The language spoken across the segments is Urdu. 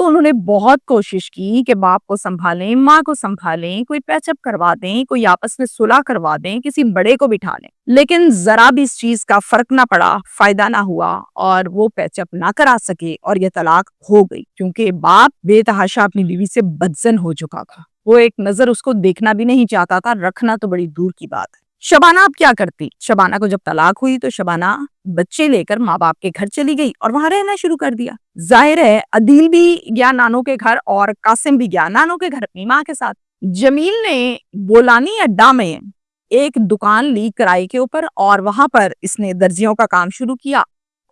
تو انہوں نے بہت کوشش کی کہ باپ کو سنبھالیں، ماں کو سنبھالیں، کوئی پیچ اپ کروا دیں، کوئی آپس میں صلح کروا دیں، کسی بڑے کو بٹھا لیں، لیکن ذرا بھی اس چیز کا فرق نہ پڑا، فائدہ نہ ہوا اور وہ پیچ اپ نہ کرا سکے اور یہ طلاق ہو گئی، کیونکہ باپ بے تحاشا اپنی بیوی سے بدزن ہو چکا تھا۔ وہ ایک نظر اس کو دیکھنا بھی نہیں چاہتا تھا، رکھنا تو بڑی دور کی بات ہے۔ شبانہ اب کیا کرتی؟ شبانہ کو جب طلاق ہوئی تو شبانہ بچے لے کر ماں باپ کے گھر چلی گئی اور وہاں رہنا شروع کر دیا۔ ظاہر ہے عدیل بھی گیا نانو کے گھر اور قاسم بھی گیا نانو کے گھر اپنی ماں کے ساتھ۔ جمیل نے بولانی اڈا میں ایک دکان لی کرائے کے اوپر اور وہاں پر اس نے درزیوں کا کام شروع کیا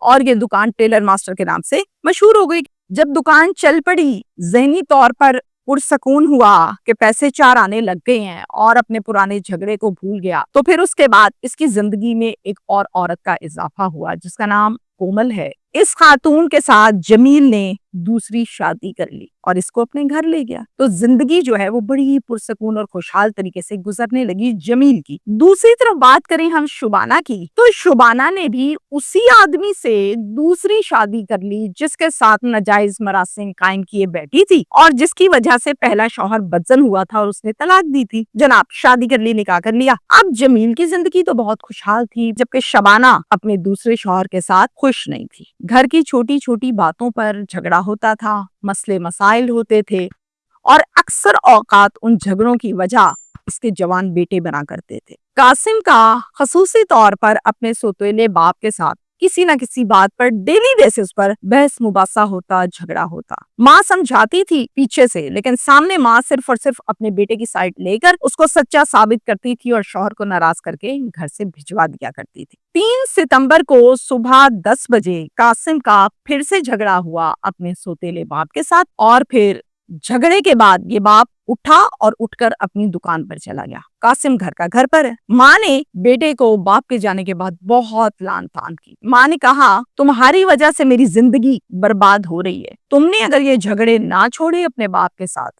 اور یہ دکان ٹیلر ماسٹر کے نام سے مشہور ہو گئی۔ جب دکان چل پڑی، ذہنی طور پر پرسکون ہوا کہ پیسے چار آنے لگ گئے ہیں اور اپنے پرانے جھگڑے کو بھول گیا، تو پھر اس کے بعد اس کی زندگی میں ایک اور عورت کا اضافہ ہوا جس کا نام کومل ہے۔ اس خاتون کے ساتھ جمیل نے دوسری شادی کر لی اور اس کو اپنے گھر لے گیا، تو زندگی جو ہے وہ بڑی پرسکون اور خوشحال طریقے سے گزرنے لگی جمیل کی۔ دوسری طرف بات کریں ہم شبانہ کی، تو شبانہ نے بھی اسی آدمی سے دوسری شادی کر لی جس کے ساتھ ناجائز مراسم قائم کیے بیٹھی تھی اور جس کی وجہ سے پہلا شوہر بدزن ہوا تھا اور اس نے طلاق دی تھی۔ جناب شادی کر لی، نکاح کر لیا۔ اب جمیل کی زندگی تو بہت خوشحال تھی جبکہ شبانہ اپنے دوسرے شوہر کے ساتھ خوش نہیں تھی۔ گھر کی چھوٹی چھوٹی باتوں پر جھگڑا ہوتا تھا، مسئلے مسائل ہوتے تھے اور اکثر اوقات ان جھگڑوں کی وجہ اس کے جوان بیٹے بنا کرتے تھے۔ قاسم کا خصوصی طور پر اپنے سوتیلے باپ کے ساتھ کسی نہ کسی بات پر ڈیلی بیسس پر بحث مباحثہ ہوتا، جھگڑا ہوتا۔ ماں سمجھاتی تھی پیچھے سے، لیکن سامنے ماں صرف اور صرف اپنے بیٹے کی سائڈ لے کر اس کو سچا ثابت کرتی تھی اور شوہر کو ناراض کر کے گھر سے بھجوا دیا کرتی تھی۔ 3 ستمبر کو صبح 10 بجے قاسم کا پھر سے جھگڑا ہوا اپنے سوتیلے باپ کے ساتھ اور پھر جھگڑے کے بعد یہ باپ اٹھا اور اٹھ کر اپنی دکان پر چلا گیا۔ قاسم گھر کا گھر پر ہے۔ ماں نے بیٹے کو باپ کے جانے کے بعد بہت لان تان کی۔ ماں نے کہا تمہاری وجہ سے میری زندگی برباد ہو رہی ہے، تم نے اگر یہ جھگڑے نہ چھوڑے اپنے باپ کے ساتھ،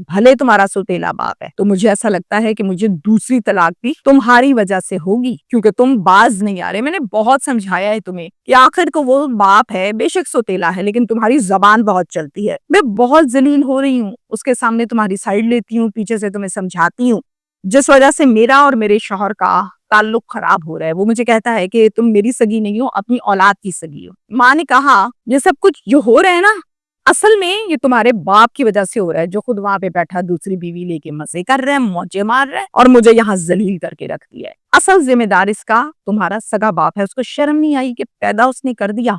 بھلے تمہارا سوتیلا باپ ہے، تو مجھے ایسا لگتا ہے کہ مجھے دوسری طلاق بھی تمہاری وجہ سے ہوگی کیونکہ تم باز نہیں آ رہے۔ میں نے بہت سمجھایا ہے تمہیں کہ آخر کو وہ باپ ہے، بے شک سوتیلا ہے، لیکن تمہاری زبان بہت چلتی ہے۔ میں بہت ذلیل ہو رہی ہوں، اس کے سامنے تمہاری سائڈ لیتی ہوں، پیچھے سے تمہیں سمجھاتی ہوں، جس وجہ سے میرا اور میرے شوہر کا تعلق خراب ہو رہا ہے۔ وہ مجھے کہتا ہے کہ تم میری سگی نہیں ہو، اپنی اولاد کی سگی ہو۔ ماں نے کہا یہ سب کچھ جو ہو رہا ہے نا، اصل میں یہ تمہارے باپ کی وجہ سے ہو رہا ہے، جو خود وہاں پہ بیٹھا دوسری بیوی لے کے مزے کر رہا ہے، موجے مار رہا ہے اور مجھے یہاں ذلیل کر کے رکھ دیا ہے۔ اصل ذمہ دار اس کا تمہارا سگا باپ ہے، اس کو شرم نہیں آئی کہ پیدا اس نے کر دیا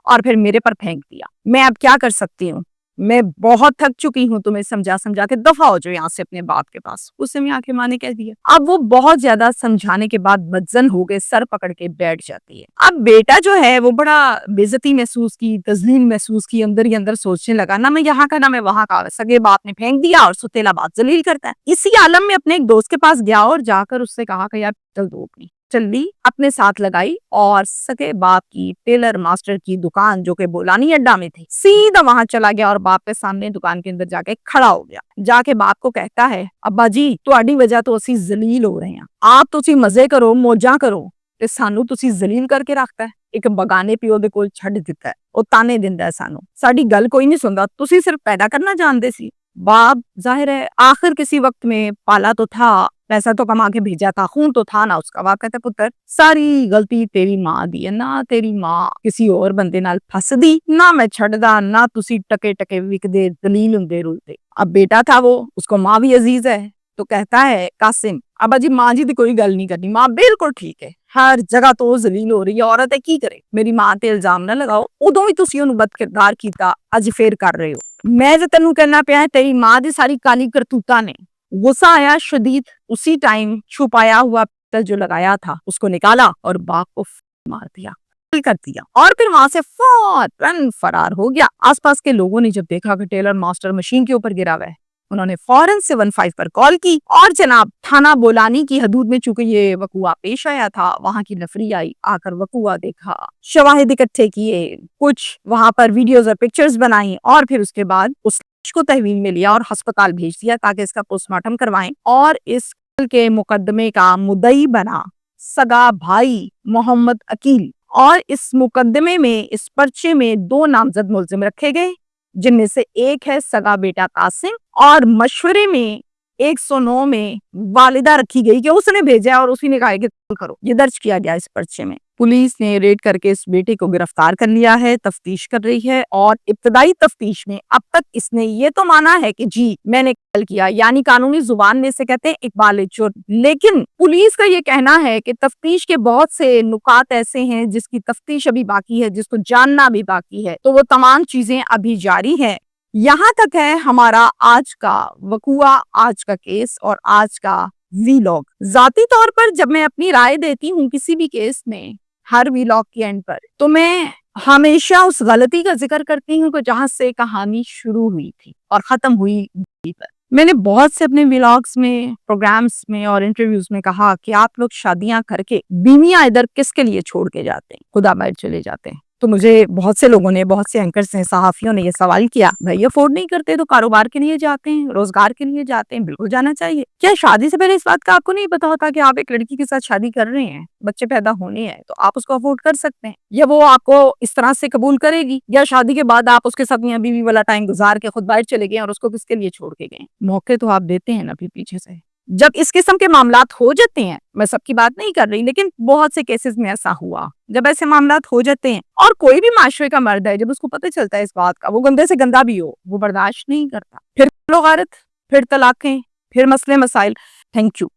اور پھر میرے پر پھینک دیا۔ میں اب کیا کر سکتی ہوں؟ میں بہت تھک چکی ہوں تمہیں سمجھا سمجھا کے، دفعہ ہو جو یہاں سے اپنے باپ کے پاس۔ اسے میں آ کے ماں نے کہہ دیا۔ اب وہ بہت زیادہ سمجھانے کے بعد بدزن ہو گئے، سر پکڑ کے بیٹھ جاتی ہے۔ اب بیٹا جو ہے وہ بڑا بے عزتی محسوس کی، تذلیل محسوس کی، اندر ہی اندر سوچنے لگا نہ میں یہاں کا نہ میں وہاں کا، سگے باپ نے پھینک دیا اور ستیلا باپ ذلیل کرتا ہے۔ اسی عالم میں اپنے ایک دوست کے پاس گیا اور جا کر اس سے کہا کہ یار چل دو اپنی چلی، اپنے ساتھ لگائی اور سگے باپ کی ٹیلر ماسٹر کی دکان جو کہ بولانی اڈا میں تھی، سیدھا وہاں چلا گیا اور باپ کے سامنے دکان کے اندر جا کے کھڑا ہو گیا۔ جا کے باپ کو کہتا ہے ابا جی تہاڈی وجہ تو اسی ذلیل ہو رہے ہیں، آپ تسی مزے کرو، موجاں کرو تے سانو تسی ذلیل کر کے رکھتا ہے، ایک بگانے پیو دے کول چھڈ دتا ہے، او تانے دیندا ہے سانو، ساڈی گل کوئی نہیں سندا، تسی صرف پیدا کرنا جاندے سی۔ باپ ظاہر ہے آخر کسی وقت میں پالا تو تھا، پیسہ تو کما کے بھیجا تھا، خون تو تھا نا اس کا۔ باپ کہتا ہے پتر ساری غلطی تیری ماں دی ہے، نہ تیری ماں کسی اور بندے نال پھس دی، نہ میں چھڑدا، نہ تسی ٹکے ٹکے وکدے دلیل ہوندے رلتے۔ اب بیٹا تھا وہ، اس کو ماں بھی عزیز ہے، تو کہتا ہے قاسم ابا جی ماں جی دی کوئی گل نہیں کرنی، ماں بالکل ٹھیک ہے، ہر جگہ تو ذلیل ہو رہی ہے، عورت ہے کی کرے، میری ماں تے الزام نہ لگاؤ، ادوں بھی تسی اونوں بد کردار کیتا، اج پھر کر رہے ہو، میں تے تینوں کہنا پیا ہے تیری ماں دی ساری کالی کرتوتاں نے۔ غصہ آیا شدید، اسی ٹائم چھپایا ہوا پتل جو لگایا تھا اس کو نکالا اور باپ کو مار دیا، کر دیا اور پھر وہاں سے فوراً فرار ہو گیا۔ آس پاس کے لوگوں نے جب دیکھا کہ ٹیلر ماسٹر مشین کے اوپر گرا ہوا ہے، انہوں نے فوراً 715 پر کال کی اور جناب تھانہ بولانی کی حدود میں چونکہ یہ وقوعہ پیش آیا تھا، وہاں کی نفری آئی، آ کر وقوعہ دیکھا، شواہد اکٹھے کیے، کچھ وہاں پر ویڈیوز اور پکچرز بنائیں اور پھر اس کے بعد اس کو تحویل میں لیا اور ہسپتال بھیج دیا تاکہ اس کا پوسٹ مارٹم کروائیں اور اس کے مقدمے کا مدعی بنا سگا بھائی محمد عقیل، اور اس مقدمے میں اس پرچے میں 2 نامزد ملزم رکھے گئے جن میں سے ایک ہے سگا بیٹا قاسم، اور مشورے میں 109 میں والدہ رکھی گئی کہ اس نے بھیجا اور اسی نے کہا کہ کرو، یہ درج کیا گیا اس پرچے میں۔ پولیس نے ریڈ کر کے اس بیٹے کو گرفتار کر لیا ہے، تفتیش کر رہی ہے، اور ابتدائی تفتیش میں اب تک اس نے یہ تو مانا ہے کہ جی میں نے قتل کیا، یعنی قانونی زبان میں سے کہتے ہیں اقبال جرم، لیکن پولیس کا یہ کہنا ہے کہ تفتیش کے بہت سے نکات ایسے ہیں جس کی تفتیش ابھی باقی ہے، جس کو جاننا بھی باقی ہے، تو وہ تمام چیزیں ابھی جاری ہیں۔ یہاں تک ہے ہمارا آج کا وقوعہ، آج کا کیس اور آج کا ویلاگ۔ ذاتی طور پر جب میں اپنی رائے دیتی ہوں کسی بھی کیس میں، ہر ویلاگ کے اینڈ پر، تو میں ہمیشہ اس غلطی کا ذکر کرتی ہوں کہ جہاں سے کہانی شروع ہوئی تھی اور ختم ہوئی پر۔ میں نے بہت سے اپنے ویلاگز میں، پروگرامز میں اور انٹرویوز میں کہا کہ آپ لوگ شادیاں کر کے بیویاں ادھر کس کے لیے چھوڑ کے جاتے ہیں، خدا باہر چلے جاتے ہیں۔ تو مجھے بہت سے لوگوں نے، بہت سے اینکرز نے، صحافیوں نے یہ سوال کیا، بھائی افورڈ نہیں کرتے تو کاروبار کے لیے جاتے ہیں، روزگار کے لیے جاتے ہیں، بالکل جانا چاہیے۔ کیا شادی سے پہلے اس بات کا آپ کو نہیں پتا ہوتا کہ آپ ایک لڑکی کے ساتھ شادی کر رہے ہیں، بچے پیدا ہونے ہیں، تو آپ اس کو افورڈ کر سکتے ہیں، یا وہ آپ کو اس طرح سے قبول کرے گی، یا شادی کے بعد آپ اس کے ساتھ میاں بیوی والا ٹائم گزار کے خود باہر چلے گئے اور اس کو کس کے لیے چھوڑ کے گئے؟ موقع تو آپ دیتے ہیں نا پھر پیچھے سے۔ جب اس قسم کے معاملات ہو جاتے ہیں، میں سب کی بات نہیں کر رہی، لیکن بہت سے کیسز میں ایسا ہوا، جب ایسے معاملات ہو جاتے ہیں اور کوئی بھی معاشرے کا مرد ہے، جب اس کو پتہ چلتا ہے اس بات کا، وہ گندے سے گندا بھی ہو، وہ برداشت نہیں کرتا، پھر غارت، پھر طلاقیں، پھر مسئلے مسائل۔ Thank you.